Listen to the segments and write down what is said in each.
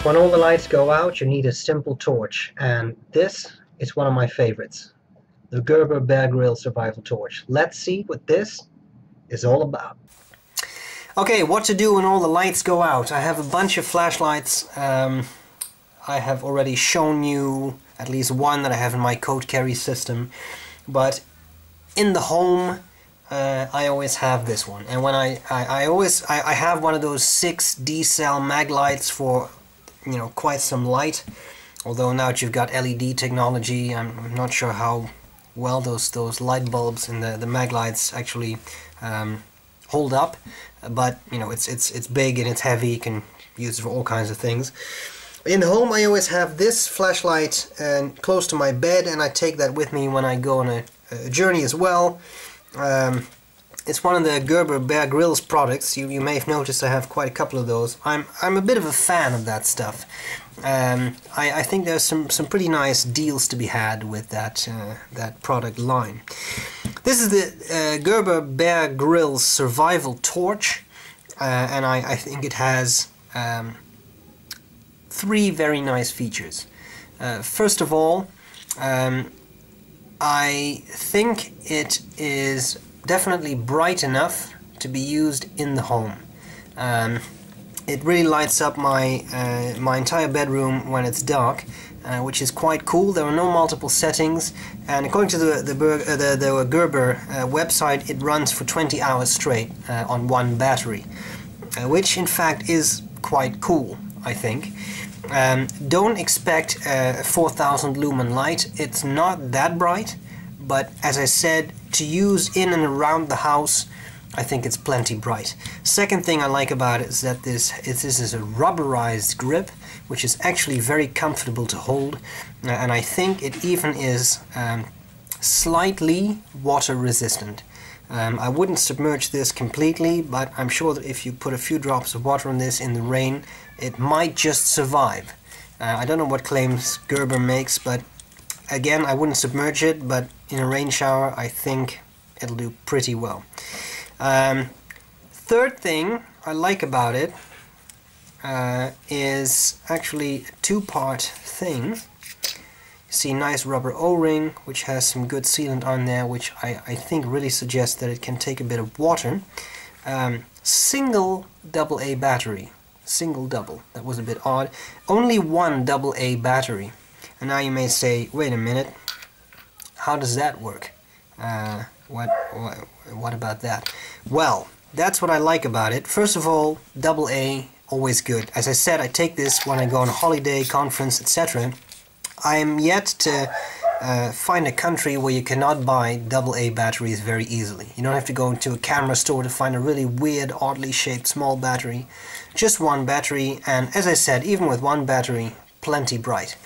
When all the lights go out, you need a simple torch, and this is one of my favorites. The Gerber B.R.E survival torch. Let's see what this is all about. Okay, what to do when all the lights go out. I have a bunch of flashlights. I have already shown you at least one that I have in my coat carry system, but in the home I always have this one. And when I have one of those 6 D-cell mag lights for, you know, quite some light. Although now that you've got LED technology, I'm not sure how well those light bulbs in the mag lights actually hold up. But you know, it's big and it's heavy. You can use it for all kinds of things. In the home, I always have this flashlight close to my bed, and I take that with me when I go on a journey as well. It's one of the Gerber B.R.E products. You may have noticed I have quite a couple of those. I'm a bit of a fan of that stuff. I think there's some pretty nice deals to be had with that product line. This is the Gerber B.R.E survival torch, and I think it has 3 very nice features. First of all, I think it is definitely bright enough to be used in the home. It really lights up my entire bedroom when it's dark, which is quite cool. There are no multiple settings, and according to the Gerber website, it runs for 20 hours straight on one battery, which in fact is quite cool, I think. Don't expect a 4000 lumen light. It's not that bright, but as I said, to use in and around the house, I think it's plenty bright. Second thing I like about it is that this is a rubberized grip, which is actually very comfortable to hold, and I think it even is slightly water resistant. I wouldn't submerge this completely, but I'm sure that if you put a few drops of water on this in the rain, it might just survive. I don't know what claims Gerber makes, but again, I wouldn't submerge it, but in a rain shower I think it'll do pretty well. Third thing I like about it is actually a 2-part thing. You see nice rubber O-ring, which has some good sealant on there, which I think really suggests that it can take a bit of water. Single AA battery. Single-double. That was a bit odd. Only one AA battery. And now you may say, wait a minute, how does that work? What about that? Well, that's what I like about it. First of all, AA, always good. As I said, I take this when I go on a holiday, conference, etc. I am yet to find a country where you cannot buy AA batteries very easily. You don't have to go into a camera store to find a really weird, oddly shaped small battery. Just one battery, and as I said, even with one battery, plenty bright.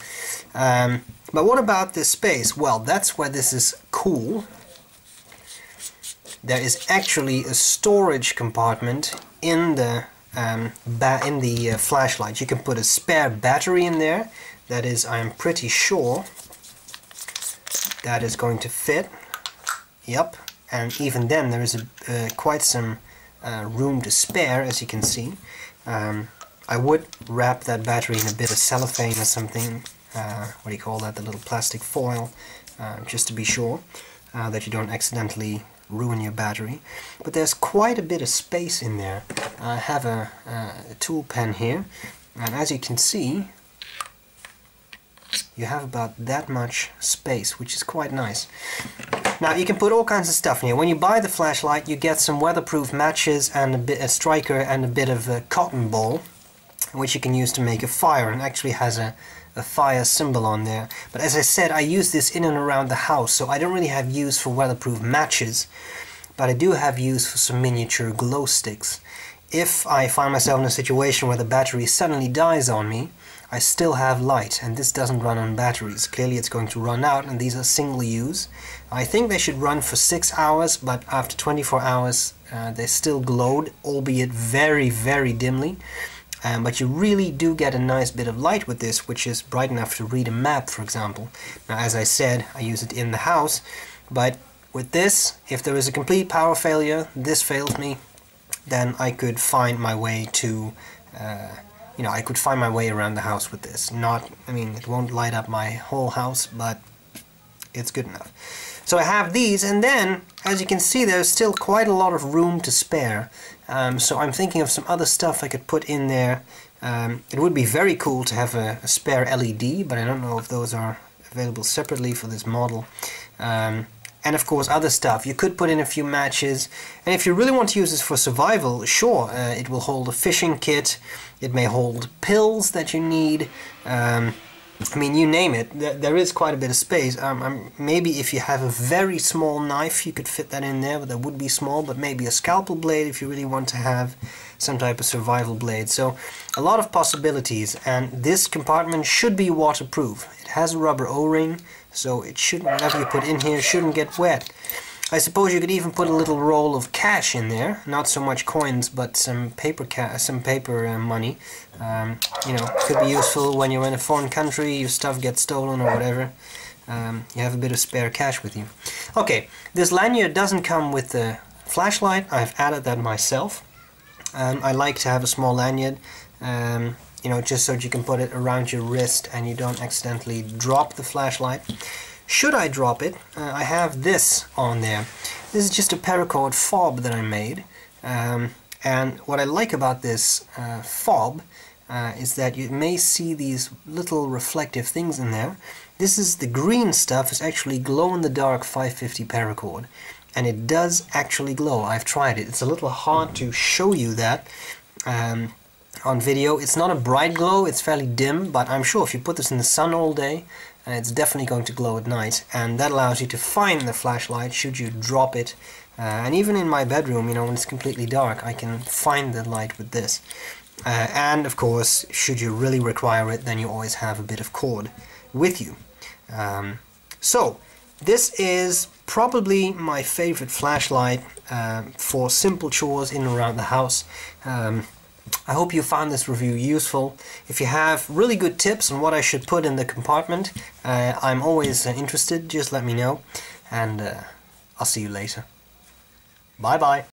But what about this space? Well, that's where this is cool. There is actually a storage compartment in the flashlight. You can put a spare battery in there. That is, I am pretty sure that is going to fit. Yep, and even then there is quite some room to spare, as you can see. I would wrap that battery in a bit of cellophane or something. What do you call that? The little plastic foil, just to be sure that you don't accidentally ruin your battery. But there's quite a bit of space in there. I have a tool pen here, and as you can see, you have about that much space, which is quite nice. Now you can put all kinds of stuff in here. When you buy the flashlight, you get some weatherproof matches and a striker and a bit of a cotton ball, which you can use to make a fire, and actually has a fire symbol on there. But as I said, I use this in and around the house, so I don't really have use for weatherproof matches, but I do have use for some miniature glow sticks. If I find myself in a situation where the battery suddenly dies on me, I still have light, and this doesn't run on batteries. Clearly it's going to run out, and these are single use. I think they should run for 6 hours, but after 24 hours they still glowed, albeit very, very dimly. But you really do get a nice bit of light with this, which is bright enough to read a map, for example. Now, as I said, I use it in the house, but with this, if there is a complete power failure, this fails me, then I could find my way to you know, I could find my way around the house with this. Not, I mean, it won't light up my whole house, but it's good enough. So I have these, and then, as you can see, there's still quite a lot of room to spare. So I'm thinking of some other stuff I could put in there. It would be very cool to have a spare LED, but I don't know if those are available separately for this model. And of course other stuff. You could put in a few matches, and if you really want to use this for survival, sure, it will hold a fishing kit, it may hold pills that you need, I mean, you name it. There is quite a bit of space. Maybe if you have a very small knife you could fit that in there, but that would be small, but maybe a scalpel blade if you really want to have some type of survival blade. So a lot of possibilities, and this compartment should be waterproof. It has a rubber O-ring, so it shouldn't, whatever you put in here shouldn't get wet. I suppose you could even put a little roll of cash in there, not so much coins, but some paper money. You know, could be useful when you're in a foreign country, your stuff gets stolen or whatever. You have a bit of spare cash with you. Okay, this lanyard doesn't come with the flashlight. I've added that myself. I like to have a small lanyard, you know, just so that you can put it around your wrist and you don't accidentally drop the flashlight. Should I drop it, I have this on there. This is just a paracord fob that I made, and what I like about this fob is that you may see these little reflective things in there. This is the green stuff, is actually glow-in-the-dark 550 paracord, and it does actually glow. I've tried it. It's a little hard to show you that on video. It's not a bright glow, it's fairly dim, but I'm sure if you put this in the sun all day, it's definitely going to glow at night, and that allows you to find the flashlight should you drop it. And even in my bedroom, you know, when it's completely dark, I can find the light with this. And of course, should you really require it, then you always have a bit of cord with you. So this is probably my favorite flashlight for simple chores in and around the house. I hope you found this review useful. If you have really good tips on what I should put in the compartment, I'm always interested. Just let me know, and I'll see you later. Bye bye.